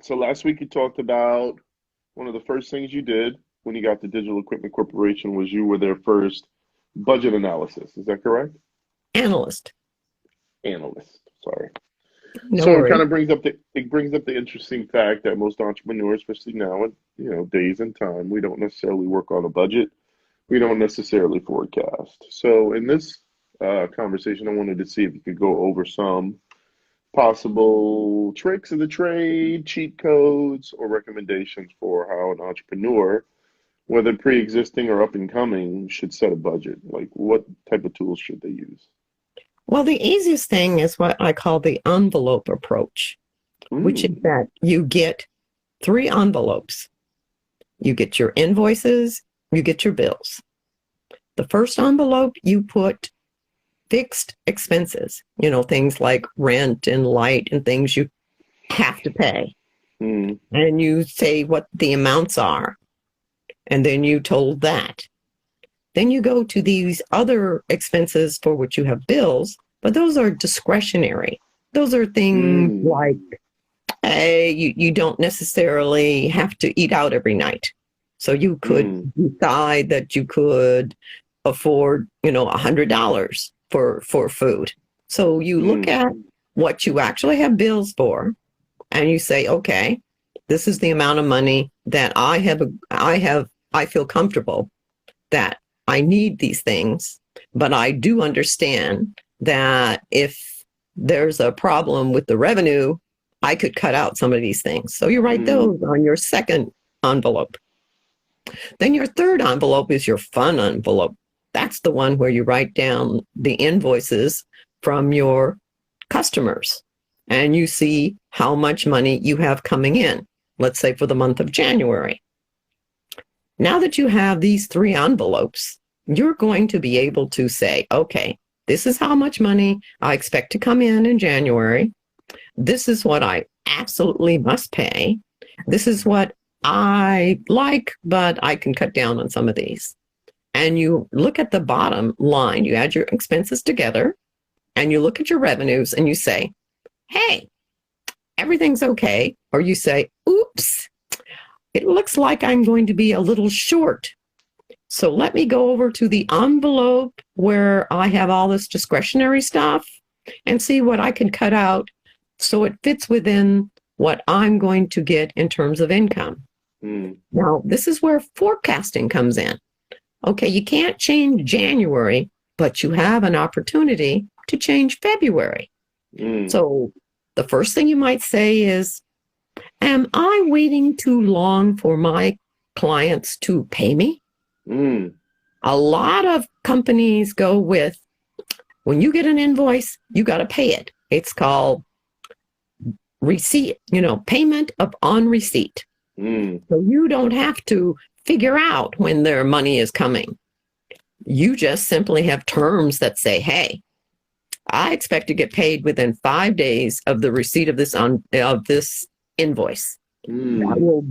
So last week you talked about one of the first things you did when you got to Digital Equipment Corporation was you were their first budget analysis. Is that correct? Analyst. Analyst. Sorry. No So it kind worries. of brings up the interesting fact that most entrepreneurs, especially now in days and time, we don't necessarily work on a budget. We don't necessarily forecast. So in this conversation, I wanted to see if you could go over some possible tricks of the trade, cheat codes, or recommendations for how an entrepreneur, whether pre-existing or up and coming, should set a budget. Like what type of tools should they use? Well, the easiest thing is what I call the envelope approach, which is Mm, that you get three envelopes. You get your invoices, you get your bills. The first envelope, you put fixed expenses, things like rent and light and things you have to pay. mm, And you say what the amounts are, and then you told that. Then you go to these other expenses for which you have bills, but those are discretionary. Those are things mm, like you don't necessarily have to eat out every night. So you could mm, decide that you could afford, $100 for food. So you look mm, at what you actually have bills for, and you say, okay, this is the amount of money that I feel comfortable that I need these things, but I do understand that if there's a problem with the revenue, I could cut out some of these things. So you write mm, those on your second envelope. Then your third envelope is your fun envelope. That's the one where you write down the invoices from your customers and you see how much money you have coming in, let's say for the month of January. Now that you have these three envelopes, you're going to be able to say, okay, this is how much money I expect to come in January. This is what I absolutely must pay. This is what I like, but I can cut down on some of these. And you look at the bottom line, you add your expenses together, and you look at your revenues and you say, hey, everything's okay. Or you say, oops, it looks like I'm going to be a little short. So let me go over to the envelope where I have all this discretionary stuff and see what I can cut out so it fits within what I'm going to get in terms of income. mm, Now, this is where forecasting comes in. Okay, you can't change January, but you have an opportunity to change February. mm, So the first thing you might say is, am I waiting too long for my clients to pay me? mm, A lot of companies go with, when you get an invoice, you got to pay it. It's called receipt, payment on receipt. mm, So you don't have to figure out when their money is coming. You just simply have terms that say, hey, I expect to get paid within 5 days of the receipt of this invoice. That mm, will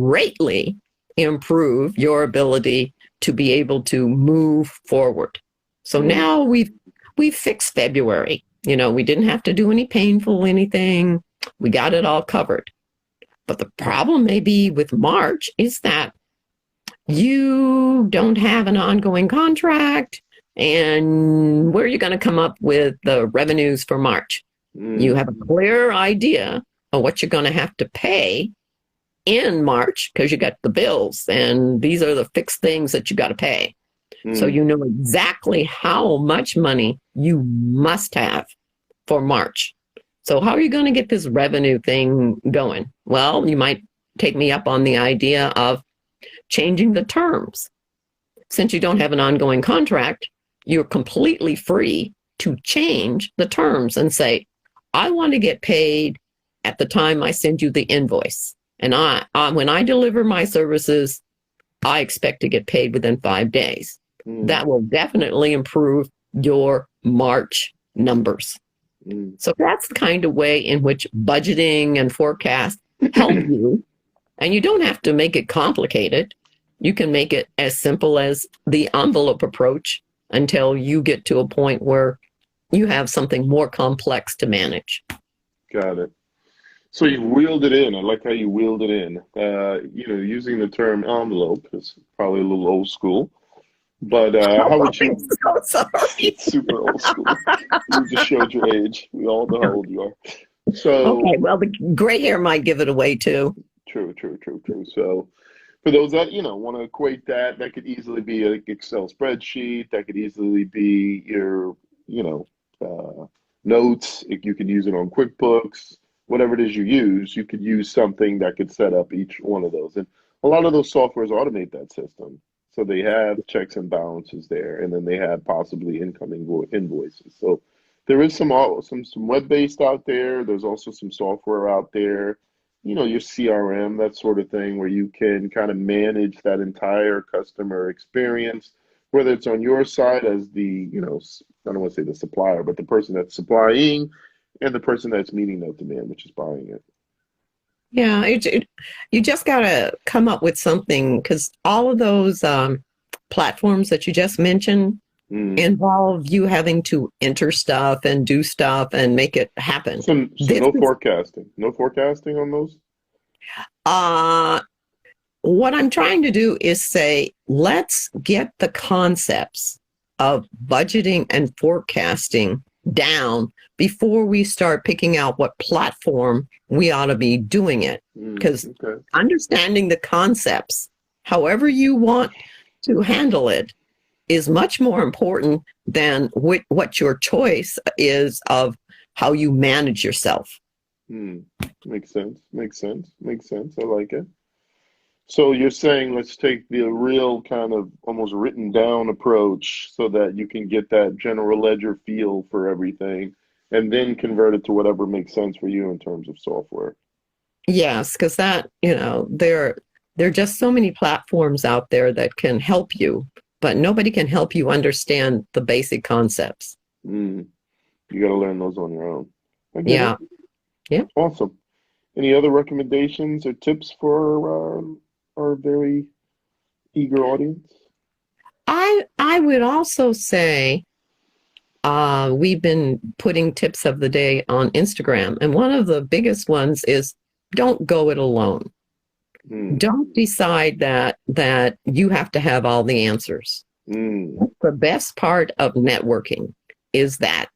greatly improve your ability to be able to move forward. So mm, now we've fixed February. We didn't have to do any painful anything. We got it all covered. But the problem may be with March is that you don't have an ongoing contract. And where are you going to come up with the revenues for March? You mm, have a clear idea of what you're going to have to pay in March because you got the bills and these are the fixed things that you got to pay. So mm, you know exactly how much money you must have for March. So how are you going to get this revenue thing going? Well, you might take me up on the idea of changing the terms. Since you don't have an ongoing contract, you're completely free to change the terms and say, I want to get paid at the time I send you the invoice. And when I deliver my services, I expect to get paid within 5 days. mm, That will definitely improve your March numbers. mm. So that's the kind of way in which budgeting and forecast help you. And you don't have to make it complicated. You can make it as simple as the envelope approach until you get to a point where you have something more complex to manage. Got it. So you wheeled it in. I like how you wheeled it in. Using the term envelope is probably a little old school, but how Oh, would I'm you? so sorry. It's super old school. You just showed your age. We all know how old you are. Okay, So well, the gray hair might give it away too. true, true, true, true. So for those that want to equate that, that could easily be an Excel spreadsheet. That could easily be your you know notes. If you can use it on QuickBooks, whatever it is you use, you could use something that could set up each one of those. And a lot of those softwares automate that system. So they have checks and balances there, and then they have possibly incoming invoices. So there is some web based out there. There's also some software out there, your CRM, that sort of thing, where you can kind of manage that entire customer experience, whether it's on your side as I don't want to say the supplier, but the person that's supplying and the person that's meeting that demand, which is buying it. Yeah, you just got to come up with something because all of those platforms that you just mentioned Mm. involve you having to enter stuff and do stuff and make it happen. So This no is forecasting, no forecasting on those. uh, what I'm trying to do is say, let's get the concepts of budgeting and forecasting down before we start picking out what platform we ought to be doing it. Because Okay. understanding the concepts, however you want to handle it, is much more important than what your choice is of how you manage yourself. Hmm. Makes sense. Makes sense. Makes sense. I like it. So you're saying let's take the real kind of almost written down approach so that you can get that general ledger feel for everything and then convert it to whatever makes sense for you in terms of software. Yes, because there are just so many platforms out there that can help you, but nobody can help you understand the basic concepts. Mm. You got to learn those on your own. I get it. Yeah, yeah. Awesome. Any other recommendations or tips for our very eager audience? I would also say we've been putting tips of the day on Instagram, and one of the biggest ones is don't go it alone. Mm. Don't decide that you have to have all the answers. Mm. The best part of networking is that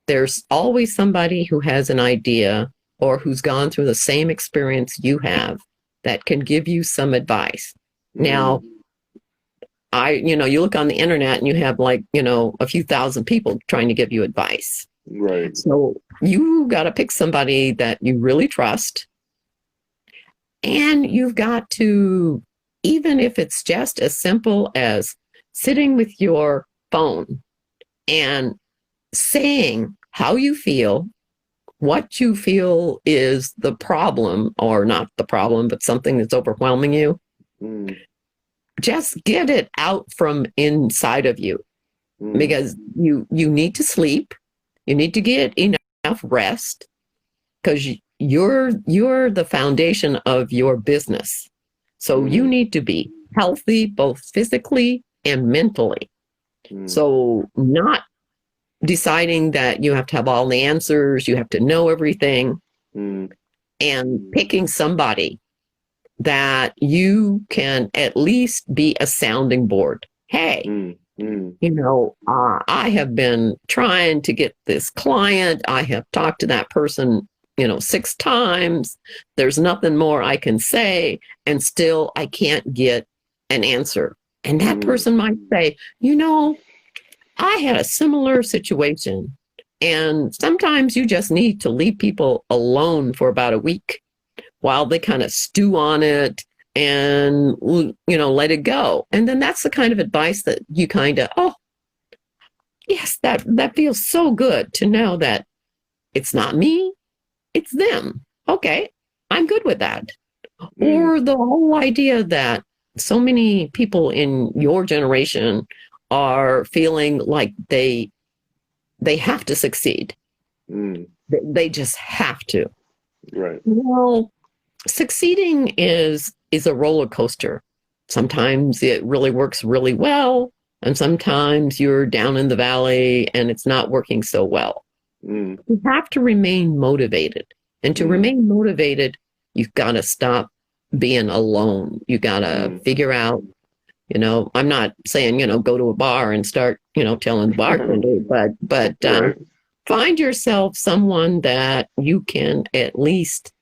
there's always somebody who has an idea or who's gone through the same experience you have that can give you some advice. Now, Mm. you look on the internet and you have a few thousand people trying to give you advice. Right. So you got to pick somebody that you really trust. And you've got to, even if it's just as simple as sitting with your phone and saying how you feel, what you feel is the problem, or not the problem, but something that's overwhelming you. Mm. Just get it out from inside of you Mm. because you need to sleep. You need to get enough rest because you're the foundation of your business. So you Mm. need to be healthy both physically and mentally. Mm. So not deciding that you have to have all the answers, you have to know everything, Mm. and picking somebody that you can at least be a sounding board. Hey, Mm. Mm. I have been trying to get this client. I have talked to that person, 6 times. There's nothing more I can say. And still, I can't get an answer. And that Mm. person might say, I had a similar situation. And sometimes you just need to leave people alone for about a week while they kind of stew on it and let it go. And then that's the kind of advice that you kind of, oh yes, that feels so good to know that it's not me, it's them. Okay, I'm good with that. Mm. Or the whole idea that so many people in your generation are feeling like they have to succeed. Mm. They just have to. Right. Well, succeeding is a roller coaster. Sometimes it really works really well, and sometimes you're down in the valley and it's not working so well. Mm. You have to remain motivated. And to Mm, remain motivated, you've got to stop being alone. You got to mm. figure out, I'm not saying, go to a bar and start, telling the bartender, but Right. find yourself someone that you can at least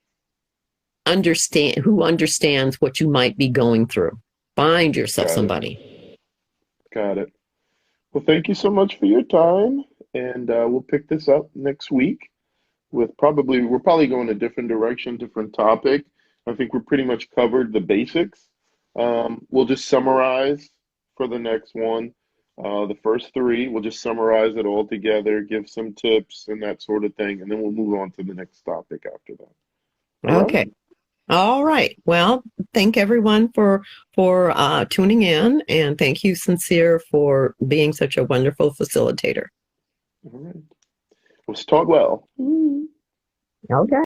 understand, who understands what you might be going through. Find yourself Got it. somebody. Got it. Well, thank you so much for your time, and we'll pick this up next week with we're probably going a different direction, different topic. I think we're pretty much covered the basics. We'll just summarize for the next one. The first three, we'll just summarize it all together, give some tips and that sort of thing, and then we'll move on to the next topic after that. All right? Okay. All right. Well, thank everyone for tuning in, and thank you, Sincere, for being such a wonderful facilitator. All right. Let's talk well. Okay.